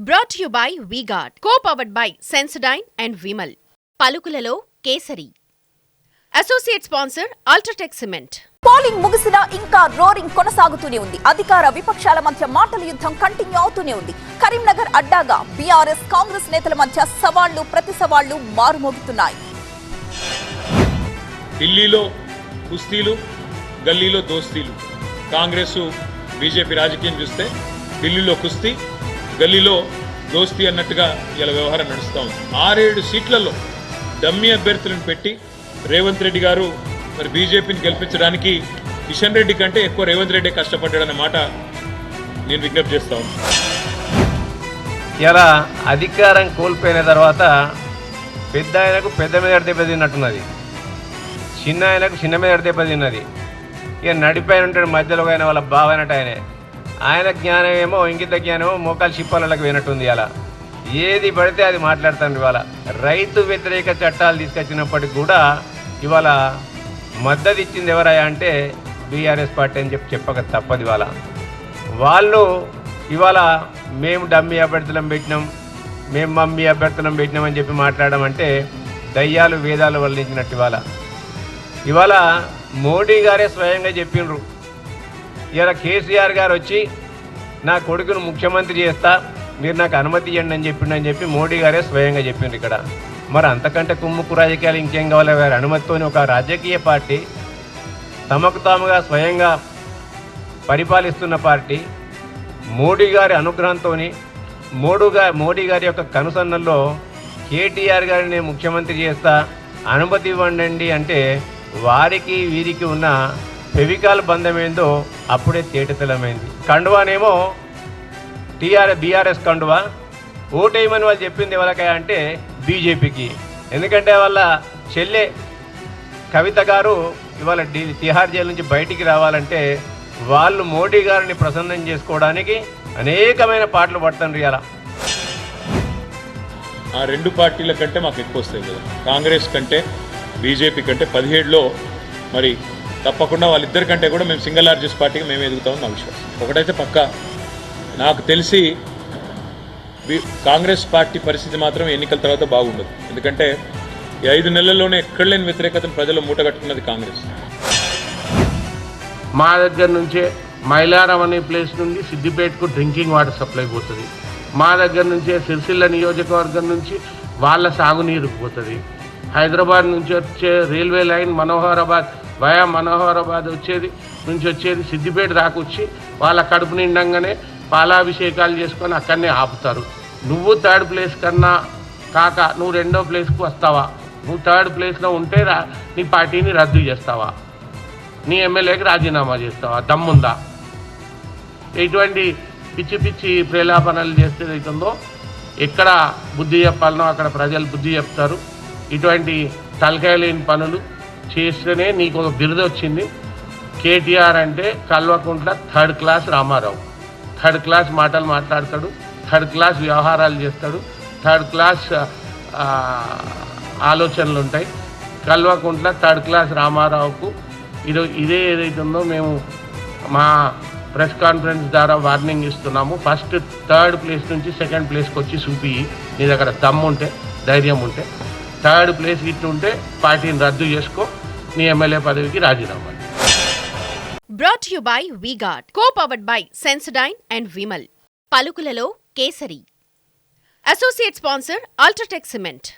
Brought to you by V-Guard, co-powered by Sensodyne and Vimal. పలుకులలో Kesari. Associate sponsor UltraTech cement. Polling ముగిసినా ఇంకా roaring కొనసాగుతూనే ఉంది. అధికార విపక్షాల మధ్య మాటల యుద్ధం కంటిన్యూ అవుతూనే ఉంది. కరీంనగర్ అడ్డాగా బీఆర్ఎస్ కాంగ్రెస్ నేతల మధ్య సవాళ్లు ప్రతి సవాళ్లు మారుమోగుతున్నాయి. ఢిల్లీలో కుస్తీలు, గల్లీలో దోస్తీలు. కాంగ్రెస్ బీజేపీ రాజకీయం చూస్తే ఢిల్లీలో కుస్తీ, గల్లీలో దోస్తీ అన్నట్టుగా ఇలా వ్యవహారం నడుస్తూ ఉంది. 6-7 సీట్లలో డమ్మీ అభ్యర్థులను పెట్టి రేవంత్ రెడ్డి గారు మరి బీజేపీని గెలిపించడానికి కిషన్ రెడ్డి కంటే ఎక్కువ రేవంత్ రెడ్డి కష్టపడ్డాడన్న మాట నేను విజ్ఞప్తి చేస్తా ఉన్నాను. ఇలా అధికారం కోల్పోయిన తర్వాత పెద్ద ఆయనకు పెద్ద మీద దెబ్బతిన్నట్టున్నది, చిన్న ఆయనకు చిన్న మీద దెబ్బతిన్నది. ఇక నడిపైన ఉంటాడు మధ్యలో ఆయన వాళ్ళ బావైనట్టు ఆయన జ్ఞానం ఏమో ఇంగిత జ్ఞానమో మోకాలు చిప్పాలకు వినట్టుంది. అలా ఏది పడితే అది మాట్లాడుతాను. ఇవాళ రైతు వ్యతిరేక చట్టాలు తీసుకొచ్చినప్పటికి కూడా ఇవాళ మద్దతు ఇచ్చింది ఎవరయ్యా అంటే బీఆర్ఎస్ పార్టీ అని చెప్పక తప్పదు. ఇవాళ వాళ్ళు ఇవాళ మేము డమ్మీ అభ్యర్థులం పెట్టినాం, మేము మమ్మీ అభ్యర్థులం పెట్టినామని చెప్పి మాట్లాడమంటే దయ్యాలు వేదాలు వల్లించినట్టు. ఇవాళ మోడీ గారే స్వయంగా చెప్పిండ్రు. ఇలా కేసీఆర్ గారు వచ్చి నా కొడుకును ముఖ్యమంత్రి చేస్తా, మీరు నాకు అనుమతి ఇవ్వండి అని చెప్పి మోడీ గారే స్వయంగా చెప్పిండ్రు. ఇక్కడ మరి అంతకంటే కుమ్ముకు రాజకీయాలు ఇంకేం కావాలి? వారి అనుమతితోని ఒక రాజకీయ పార్టీ తమకు తాముగా స్వయంగా పరిపాలిస్తున్న పార్టీ మోడీ గారి అనుగ్రహంతో మోడీ గారి యొక్క కనుసన్నల్లో కేటీఆర్ గారిని ముఖ్యమంత్రి చేస్తా అనుమతి ఇవ్వండి అంటే వారికి వీరికి ఉన్న ఫెవికాల్ బంధం ఏందో అప్పుడే తేటతెల్లమైంది. కండువానేమో బీఆర్ఎస్ కండువా, ఓటేయమని వాళ్ళు చెప్పింది ఎవరికైనా అంటే బీజేపీకి. ఎందుకంటే వాళ్ళ చెల్లె కవిత గారు ఇవాళ తిహార్ జైలు నుంచి బయటికి రావాలంటే వాళ్ళు మోడీ గారిని ప్రసన్నం చేసుకోవడానికి అనేకమైన పాటలు పడుతున్నారు. ఇలా ఆ రెండు పార్టీల కంటే మాకు ఎక్కువ వస్తాయి కదా, కాంగ్రెస్ కంటే బీజేపీ కంటే 17లో మరి తప్పకుండా వాళ్ళిద్దరి కంటే కూడా మేము సింగిల్ లార్జెస్ట్ పార్టీగా మేము ఎదుగుతామని నా విశ్వాసం. ఒకటైతే పక్కా నాకు తెలిసి కాంగ్రెస్ పార్టీ పరిస్థితి మాత్రం ఎన్నికల తర్వాత బాగుండదు. ఎందుకంటే ఈ 5 నెలల్లోనే ఎక్కడ లేని వ్యతిరేకతను ప్రజలు మూటగట్టుకున్నది కాంగ్రెస్. మా దగ్గర నుంచే మైలారం అనే ప్లేస్ నుండి సిద్దిపేటకు డ్రింకింగ్ వాటర్ సప్లై పోతుంది. మా దగ్గర నుంచే సిరిసిల్ల నియోజకవర్గం నుంచి వాళ్ళ సాగునీరుకు పోతుంది. హైదరాబాద్ నుంచి వచ్చే రైల్వే లైన్ మనోహరాబాద్ వచ్చేది సిద్దిపేట దాకొచ్చి వాళ్ళ కడుపు నిండంగానే పాలాభిషేకాలు చేసుకొని అక్కడనే ఆపుతారు. నువ్వు 3rd ప్లేస్ కన్నా కాక నువ్వు 2వ ప్లేస్కి వస్తావా? నువ్వు 3rd ప్లేస్లో ఉంటే నీ పార్టీని రద్దు చేస్తావా? నీ ఎమ్మెల్యేకి రాజీనామా చేస్తావా? దమ్ముందా? ఇటువంటి పిచ్చి పిచ్చి ప్రేలాపనలు చేస్తే అవుతుందో ఎక్కడ బుద్ధి చెప్పాలనో అక్కడ ప్రజలు బుద్ధి చెప్తారు. ఇటువంటి తలకాయ లేని పనులు చేస్తేనే నీకు ఒక బిరుదు వచ్చింది. కేటీఆర్ అంటే Kalvakuntla 3rd class Ramarao. 3rd class మాటలు మాట్లాడతాడు, 3rd క్లాస్ వ్యవహారాలు చేస్తాడు, 3rd క్లాస్ ఆలోచనలు ఉంటాయి. కల్వకుంట్ల 3rd క్లాస్ రామారావుకు ఇదే ఏదైతుందో మేము మా ప్రెస్ కాన్ఫరెన్స్ ద్వారా వార్నింగ్ ఇస్తున్నాము. ఫస్ట్ 3rd ప్లేస్ నుంచి 2nd ప్లేస్కి వచ్చి చూపి నీ దగ్గర దమ్ము ఉంటే, ధైర్యం ఉంటే. 3rd ప్లేస్ ఇట్టుంటే పార్టీని రద్దు చేసుకో, నీ ఎమ్మెల్యే పదవికి రాజీనామా. Brought to you by V-Guard, co-powered by Sensodyne and Vimal. పలుకులలో Kesari. Associate sponsor UltraTech cement.